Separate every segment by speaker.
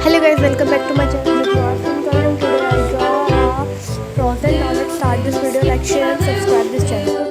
Speaker 1: Hello guys, welcome back to my channel. If you are from Kerala, today I draw a frozen. Now let's start this video. Like, share and subscribe this channel.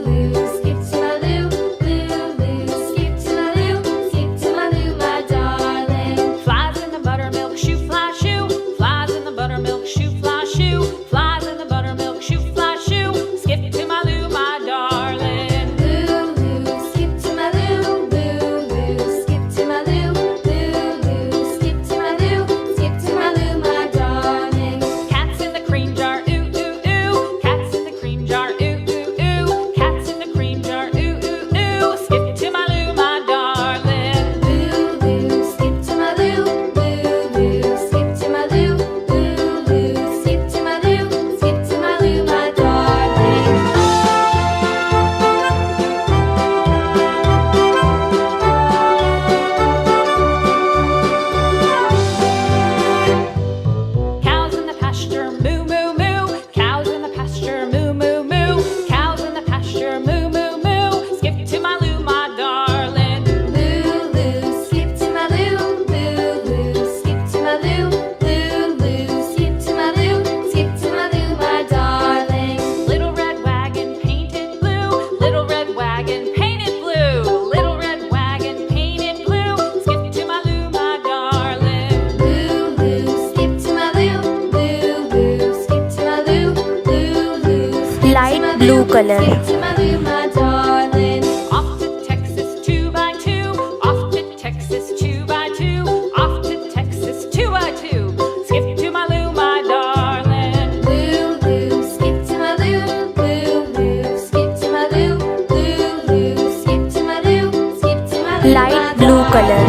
Speaker 2: Flies in the buttermilk shoe, fly shoe. Flies in the buttermilk shoe, fly shoe. Flies in the buttermilk shoe, fly shoe. Skip to my loo, my darling. Loo, loo, skip to my loo. Loo, loo, skip to my loo. Loo, loo, skip to my loo. Skip to my loo, my darling. Cats in the cream jar, ooh, ooh, ooh. Cats in the cream jar, ooh, ooh, ooh. Cats in the cream jar, ooh, ooh, ooh. Skip to my loo, my darling. Loo, loo, skip to my loo. Loo, loo, skip to my loo. Loo, loo, skip to my loo. Skip to my loo, my darling. Cows in the pasture, moo, moo, moo. Cows in the pasture, moo, moo, moo. Cows in the pasture, moo, moo, moo. Skip to my loo, my darling. Loo, loo, skip to my loo. Loo, loo, skip to my loo. Loo, loo, skip to my loo. Skip to my loo, my darling. Little red wagon painted blue. Little red wagon painted blue. Little red wagon painted blue. Skip to my loo, my darling. Loo, loo, skip to my loo. Loo, loo, skip to my loo. Loo, loo, skip to
Speaker 1: Light
Speaker 2: my
Speaker 1: blue
Speaker 2: loo.
Speaker 1: color.
Speaker 2: Skip to my loo, my darling. Off to Texas 2x2. Off to Texas 2x2. Off to Texas 2x2. Skip to my loo, my darling. Loo, loo, skip to my loo. Loo, loo, skip to my loo. Loo, loo, skip to my loo. Skip to my loo, my
Speaker 1: Light blue
Speaker 2: darling.
Speaker 1: color.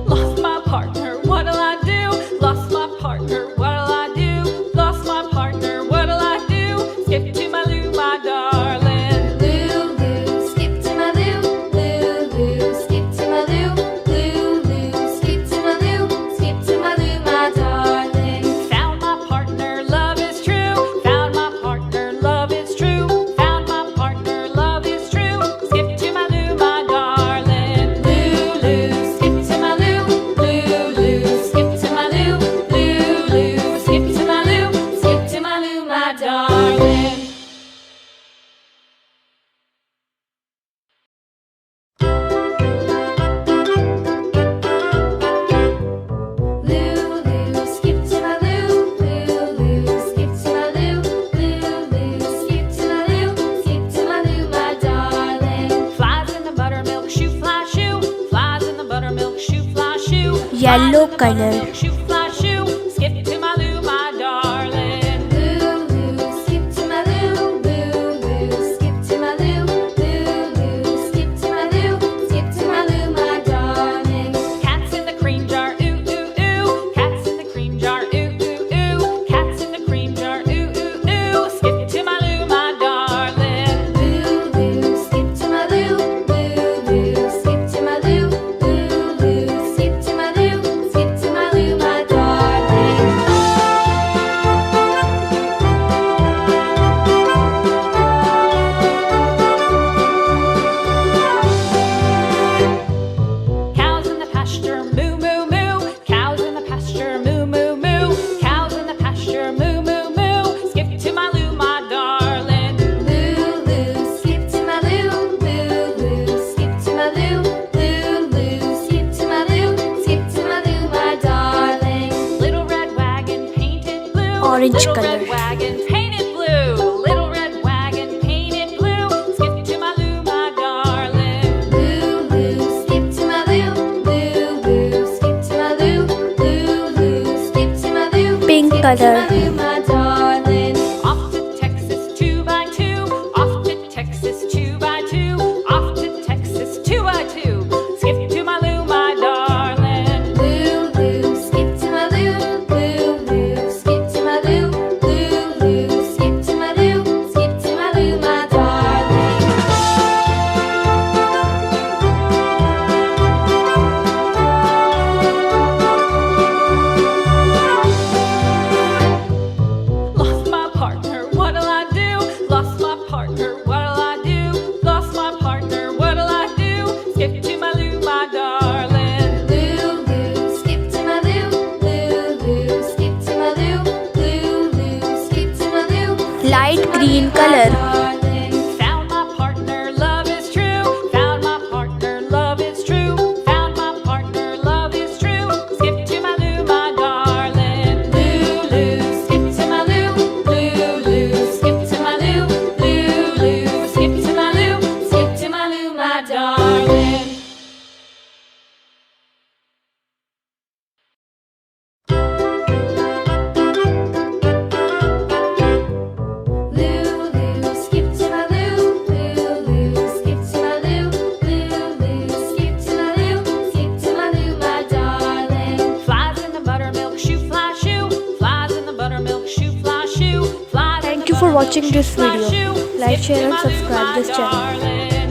Speaker 2: Lost my partner, what'll I do? Lost my partner, what'll I do? Lost my partner, what'll I do? Skip to my loo, my darling. Loo, loo, skip to my loo. Loo, loo, skip to my loo. Loo, loo, skip to my loo. Skip to my loo, my darling. Found my partner, love is true. Found my partner, love is true. Found my partner, love is true. Skip to my loo, my darling. Loo, loo, skip to my loo. Loo, loo, skip to my loo. Loo, loo, skip to my loo. Skip to my loo, my darling. Loo, loo, skip to my loo. Loo, loo, skip to my loo. Loo, loo, skip to my loo. Skip to my loo, my darling. Flies in the buttermilk shoe, fly shoe. Flies in the buttermilk shoe, fly shoe.
Speaker 1: Yellow
Speaker 2: Flies in the
Speaker 1: color.
Speaker 2: buttermilk shoe, fly shoe. Skip to my loo, my darling. Loo, loo, skip to my loo. Loo, loo, skip to my loo. Loo, loo, skip to my loo. Skip to my loo, my darling. Cats in the cream jar, ooh, ooh, ooh. Cats in the cream jar, ooh, ooh, ooh. Cats in the cream jar, ooh, ooh, ooh. Skip to my loo, my darling. Loo, loo, skip to my loo. Loo, loo, skip to my loo. Loo, loo, skip to my loo. Skip to my loo, my darling. Cows in the pasture, moo, moo, moo. Cows in the pasture, moo, moo, moo. Cows in the pasture, moo, moo, moo. Skip to my loo, my darling. Loo, loo, skip to my loo. Loo, loo, skip to my loo. Loo, loo, skip to my loo. Skip to my loo, my darling. Little red wagon painted blue.
Speaker 1: Orange
Speaker 2: Little
Speaker 1: color.
Speaker 2: red wagon painted blue. Little red wagon painted blue. Skip to my loo, my darling. Loo, loo, skip to my loo. Loo, loo, skip to my loo. Loo, loo, skip to my loo.
Speaker 1: Pink
Speaker 2: Skip to
Speaker 1: color.
Speaker 2: my loo, my darling. Off to Texas 2x2. Off to Texas 2x2. Off to Texas 2x2. Skip to my loo, my darling. Loo, loo, skip to my loo. Loo, loo, skip to my loo. Loo,
Speaker 1: light green color.
Speaker 2: Found my partner, love is true. Found my partner, love is true. Found my partner, love is true. Skip to my Lou, my darling. Lou, skip to my Lou. Lou, skip to my Lou. Lou, skip to my Lou. Skip to my Lou, my darling. Lou, skip to my Lou. Lou, skip to my Lou. Lou, skip to my Lou. Skip to my Lou, my darling. Flies in the buttermilk shoe, fly shoe. Flies in the buttermilk shoe, fly shoe. Flies in
Speaker 1: Thank
Speaker 2: the
Speaker 1: you for
Speaker 2: buttermilk
Speaker 1: watching
Speaker 2: shoe,
Speaker 1: this
Speaker 2: fly
Speaker 1: video.
Speaker 2: shoe.
Speaker 1: Like,
Speaker 2: Skip
Speaker 1: share
Speaker 2: to
Speaker 1: and
Speaker 2: my Lou,
Speaker 1: subscribe
Speaker 2: my
Speaker 1: this channel.
Speaker 2: darling.